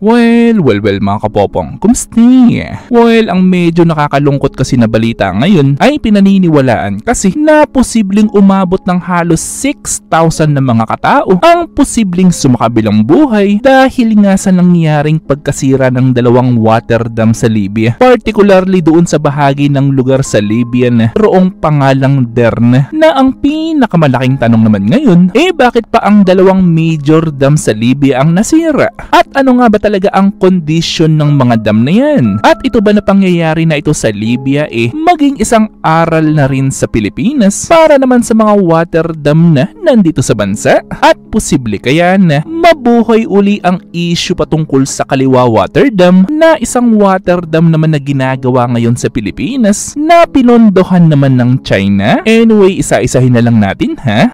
Well, mga kapopong, kumusta? Well, ang medyo nakakalungkot kasi na balita ngayon ay pinaniniwalaan kasi na posibleng umabot ng halos 6,000 na mga katao ang posibleng sumakabilang buhay dahil nga sa nangyaring pagkasira ng dalawang water dam sa Libya. Particularly doon sa bahagi ng lugar sa Libya na roong pangalang Derna, na ang pinakamalaking tanong naman ngayon, bakit pa ang dalawang major dam sa Libya ang nasira? At ano nga ba talaga ang kondisyon ng mga dam na yan? At ito ba na pangyayari na ito sa Libya maging isang aral na rin sa Pilipinas para naman sa mga water dam na nandito sa bansa? At posible kaya na mabuhay uli ang issue patungkol sa Kaliwa Water Dam, na isang water dam naman na ginagawa ngayon sa Pilipinas na pinondohan naman ng China? Anyway, isa-isahin na lang natin, ha?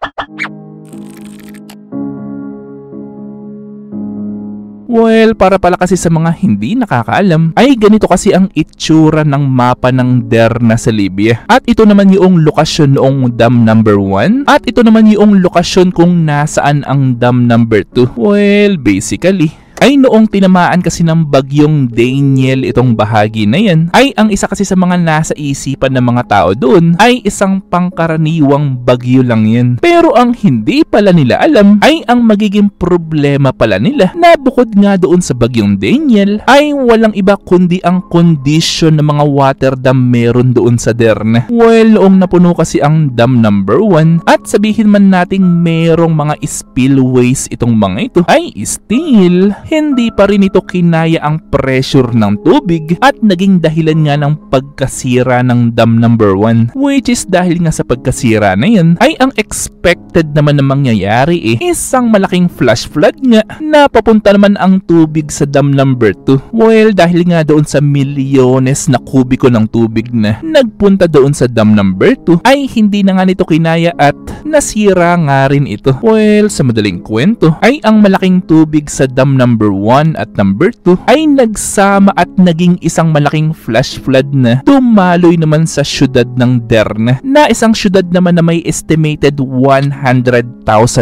Well, para pala kasi sa mga hindi nakakaalam, ay ganito kasi ang itsura ng mapa ng Derna sa Libya. At ito naman yung lokasyon noong dam number 1. At ito naman yung lokasyon kung nasaan ang dam number 2. Well, basically, ay noong tinamaan kasi ng bagyong Daniel itong bahagi na yan, ay ang isa kasi sa mga nasa isipan ng mga tao doon ay isang pangkaraniwang bagyo lang yan. Pero ang hindi pala nila alam ay ang magiging problema pala nila na bukod nga doon sa bagyong Daniel ay walang iba kundi ang kondisyon ng mga water dam meron doon sa Derna. Well, noong napuno kasi ang dam number 1 at sabihin man nating merong mga spillways itong mga ito, ay still hindi pa rin ito kinaya ang pressure ng tubig at naging dahilan nga ng pagkasira ng dam number 1. Which is dahil nga sa pagkasira na yan ay ang expected naman na mangyayari isang malaking flash flood nga na papunta naman ang tubig sa dam number 2. Well, dahil nga doon sa milyones na kubiko ng tubig na nagpunta doon sa dam number 2 ay hindi na nga nito kinaya at nasira nga rin ito. Well, sa madaling kwento ay ang malaking tubig sa dam number 1 at number 2 ay nagsama at naging isang malaking flash flood na dumaloy naman sa syudad ng Derna, na isang syudad naman na may estimated 100,000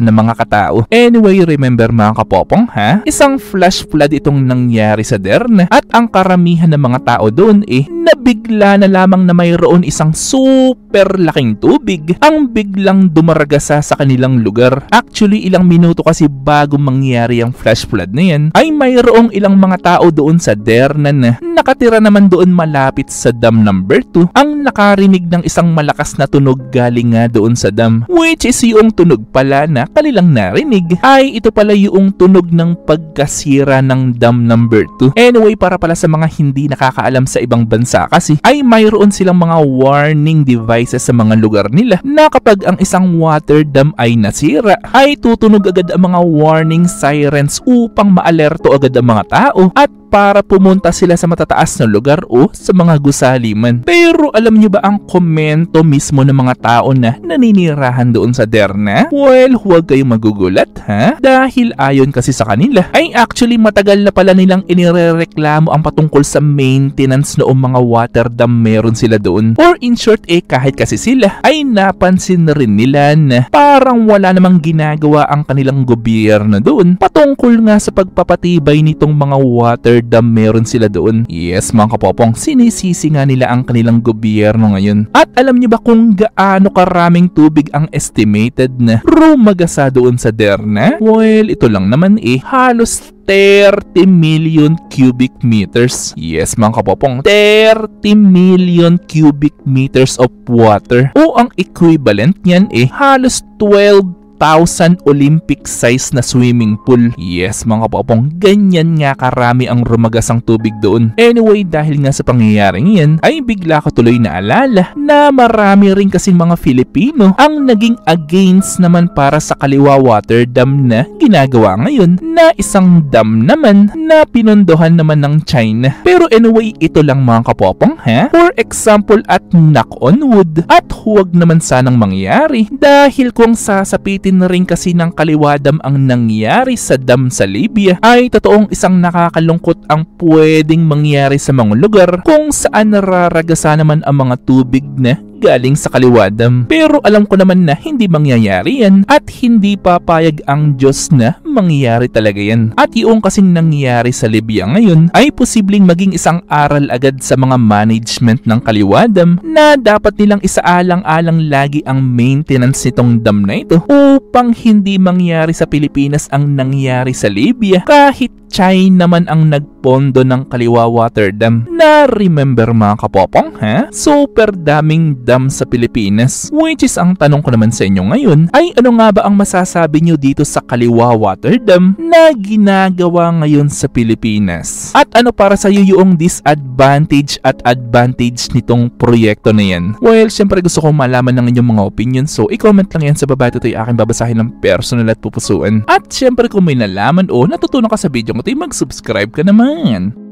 na mga katao. Anyway, remember mga kapopong, ha? Isang flash flood itong nangyari sa Derna at ang karamihan ng mga tao doon nabigla na lamang na mayroon isang super laking tubig ang biglang dumaragasa sa kanilang lugar. Actually, ilang minuto kasi bago mangyari ang flash flood na yan ay mayroong ilang mga tao doon sa Derna na nakatira naman doon malapit sa dam number 2 ang nakarinig ng isang malakas na tunog galing nga doon sa dam. Which is yung tunog pala na kanilang narinig ay ito pala yung tunog ng pagkasira ng dam number 2. Anyway, para pala sa mga hindi nakakaalam sa ibang bansa kasi ay mayroon silang mga warning devices sa mga lugar nila na kapag ang isang water dam ay nasira ay tutunog agad ang mga warning sirens upang maalerto agad ang mga tao at para pumunta sila sa matataas na lugar o sa mga gusaliman. Pero alam nyo ba ang komento mismo ng mga tao na naninirahan doon sa Derna? Well, huwag kayong magugulat, ha? Dahil ayon kasi sa kanila ay actually matagal na pala nilang inirereklamo ang patungkol sa maintenance noong mga water dam meron sila doon. Or in short, kahit kasi sila ay napansin na rin nila na parang wala namang ginagawa ang kanilang gobyerno doon patungkol nga sa pagpapatibay nitong mga water dam meron sila doon. Yes mga kapopong, sinisisi nga nila ang kanilang gobyerno ngayon. At alam niyo ba kung gaano karaming tubig ang estimated na rumagasa doon sa Derna? Well, ito lang naman halos 30 million cubic meters. Yes mga kapopong, 30 million cubic meters of water. O ang equivalent niyan halos 12,000 Olympic size na swimming pool. Yes mga kapopong, ganyan nga karami ang rumagasang tubig doon. Anyway, dahil nga sa pangyayaring yan ay bigla ko tuloy na alala na marami rin kasing mga Filipino ang naging against naman para sa Kaliwa Water Dam na ginagawa ngayon, na isang dam naman na pinondohan naman ng China. Pero anyway, ito lang mga kapopong, ha? For example, at knock on wood, at huwag naman sanang mangyari dahil kung sasapitin na rin kasi ng Kaliwa Dam ang nangyari sa dam sa Libya ay totoong isang nakakalungkot ang pwedeng mangyari sa mga lugar kung saan nararagasa naman ang mga tubig na galing sa Kaliwa Dam. Pero alam ko naman na hindi mangyayari yan at hindi papayag ang Diyos na mangyayari talaga yan. At yung kasing nangyayari sa Libya ngayon ay posibleng maging isang aral agad sa mga management ng Kaliwa Dam na dapat nilang isaalang-alang lagi ang maintenance nitong dam na ito upang hindi mangyari sa Pilipinas ang nangyari sa Libya kahit China naman ang nagpondo ng Kaliwa Water Dam. Na remember mga kapopong, ha? Super daming dam sa Pilipinas. Which is ang tanong ko naman sa inyo ngayon ay ano nga ba ang masasabi nyo dito sa Kaliwa Water Dam na ginagawa ngayon sa Pilipinas? At ano para sa iyo yung disadvantage at advantage nitong proyekto na yan? Well, syempre gusto kong malaman ng inyong mga opinion, so i-comment lang yan sa baba. Ito ay aking babasahin ng personal at pupusuan. At syempre kung may nalaman o natutunan ka sa video ko, mag-subscribe ka naman.